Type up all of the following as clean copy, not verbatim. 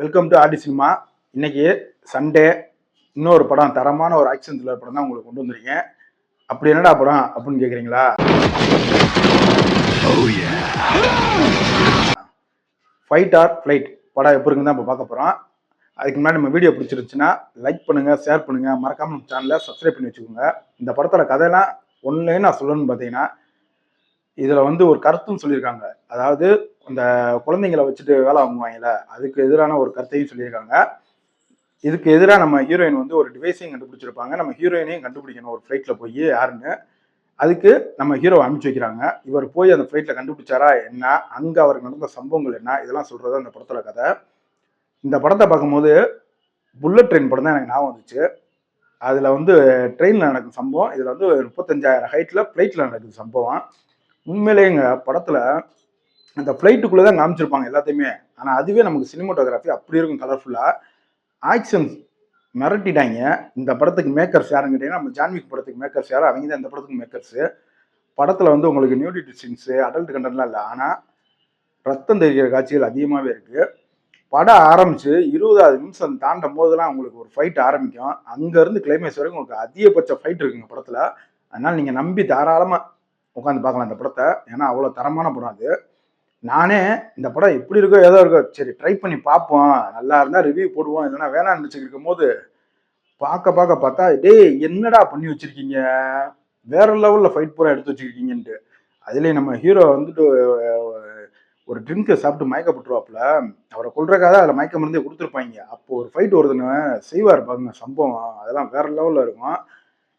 Welcome to RT cinema. இன்னைக்கு Sunday. இன்னொரு படம், தரமான ஒரு ஆக்ஷன் த்ரில்லர் படம் தான் உங்களுக்கு கொண்டு வந்திருக்கேன். அப்படி என்னடா படம் அப்படின்னு கேட்குறீங்களா? ஃபைட் ஆர் ஃப்ளைட் படம் எப்படி இருக்குன்னு தான் இப்போ பார்க்க போகிறோம். அதுக்கு முன்னாடி நம்ம வீடியோ பிடிச்சிருந்துச்சுன்னா லைக் பண்ணுங்கள், ஷேர் பண்ணுங்கள், மறக்காம நம்ம சேனலை சப்ஸ்கிரைப் பண்ணி வச்சுக்கோங்க. இந்த படத்தோட கதையெல்லாம் ஒன்றுன்னு நான் சொல்லணும்னு பார்த்தீங்கன்னா, இதில் வந்து ஒரு கருத்துன்னு சொல்லியிருக்காங்க. அதாவது இந்த குழந்தைங்களை வச்சுட்டு வேலை வாங்குவாங்கல்ல, அதுக்கு எதிரான ஒரு கருத்தையும் சொல்லியிருக்காங்க. இதுக்கு எதிராக நம்ம ஹீரோயின் வந்து ஒரு டிவைஸையும் கண்டுபிடிச்சிருப்பாங்க. நம்ம ஹீரோயினையும் கண்டுபிடிக்கணும் ஒரு ஃப்ளைட்டில் போய் யாருன்னு. அதுக்கு நம்ம ஹீரோவை அனுப்பிச்சு வைக்கிறாங்க. இவர் போய் அந்த ஃப்ளைட்டில் கண்டுபிடிச்சாரா என்ன, அங்கே அவருக்கு நடந்த சம்பவங்கள் என்ன, இதெல்லாம் சொல்கிறது அந்த படத்தோட கதை. இந்த படத்தை பார்க்கும்போது புல்லட் ட்ரெயின் படம் தான் எனக்கு ஞாபகம் வந்துச்சு. அதில் வந்து ட்ரெயினில் நடக்கும் சம்பவம், இதில் வந்து 35,000 ஹைட்டில் ஃப்ளைட்டில் நடக்குது சம்பவம். உண்மையிலேங்க படத்தில் அந்த ஃப்ளைட்டுக்குள்ளே தான் காமிச்சிருப்பாங்க எல்லாத்தையுமே. ஆனால் அதுவே நமக்கு சினிமோட்டோகிராஃபி அப்படி இருக்கும், கலர்ஃபுல்லாக. ஆக்ஷன்ஸ் மிரட்டிட்டாங்க. இந்த படத்துக்கு மேக்கர்ஸ் யாருன்னு கேட்டீங்கன்னா, நம்ம ஜான்விக் படத்துக்கு மேக்கர்ஸ் யாரோ அவங்க தான் இந்த படத்துக்கு மேக்கர்ஸு. படத்தில் வந்து உங்களுக்கு நியூடிட்டி சீன்ஸு, அடல்ட் கண்டென்ட்லாம் இல்லை. ஆனால் ரத்தம் தெரிகிற காட்சிகள் அதிகமாகவே இருக்குது. படம் ஆரம்பித்து 20வது நிமிஷம் தாண்டும் போதெல்லாம் உங்களுக்கு ஒரு ஃபைட் ஆரம்பிக்கும். அங்கேருந்து கிளைமேக்ஸ் வரைக்கும் உங்களுக்கு அதிகபட்ச ஃபைட் இருக்குங்க படத்தில். அதனால் நீங்கள் நம்பி தாராளமாக உட்காந்து பார்க்கலாம் இந்த படத்தை. ஏன்னா அவ்வளோ தரமான படம் அது. நானே இந்த படம் எப்படி இருக்கோ ஏதோ இருக்கோ, சரி ட்ரை பண்ணி பார்ப்போம், நல்லா இருந்தால் ரிவ்யூ போடுவோம், இல்லைன்னா வேணாம்னு நினச்சிருக்கும் போது பார்த்தா டேய் என்னடா பண்ணி வச்சிருக்கீங்க, வேற லெவலில் ஃபைட் பூரா எடுத்து வச்சிருக்கீங்கன்ட்டு. அதுலேயே நம்ம ஹீரோ வந்துட்டு ஒரு ட்ரிங்க்கை சாப்பிட்டு மயக்கப்பட்டுருவாப்புல. அவரை கொள்றக்காக அதில் மயக்க மருந்தே கொடுத்துருப்பாங்க. அப்போ ஒரு ஃபைட் வருதுன்னு செய்வார் பாருங்க சம்பவம், அதெல்லாம் வேற லெவலில் இருக்கும்.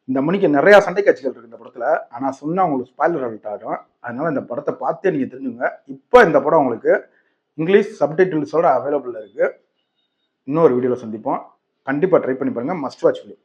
இந்த மணிக்கு நிறையா சண்டை காட்சிகள் இருக்குது இந்த படத்தில். ஆனால் சொன்னால் உங்களுக்கு ஸ்பாய்லர் அலர்ட் ஆகும். அதனால இந்த படத்தை பார்த்தே நீங்கள் தெரிஞ்சுங்க. இப்போ இந்த படம் உங்களுக்கு இங்கிலீஷ் சப்டைட்டில்ஸோட அவைலபிள் இருக்குது. இன்னொரு வீடியோவில் சந்திப்போம். கண்டிப்பாக ட்ரை பண்ணி பாருங்கள். Must watch video.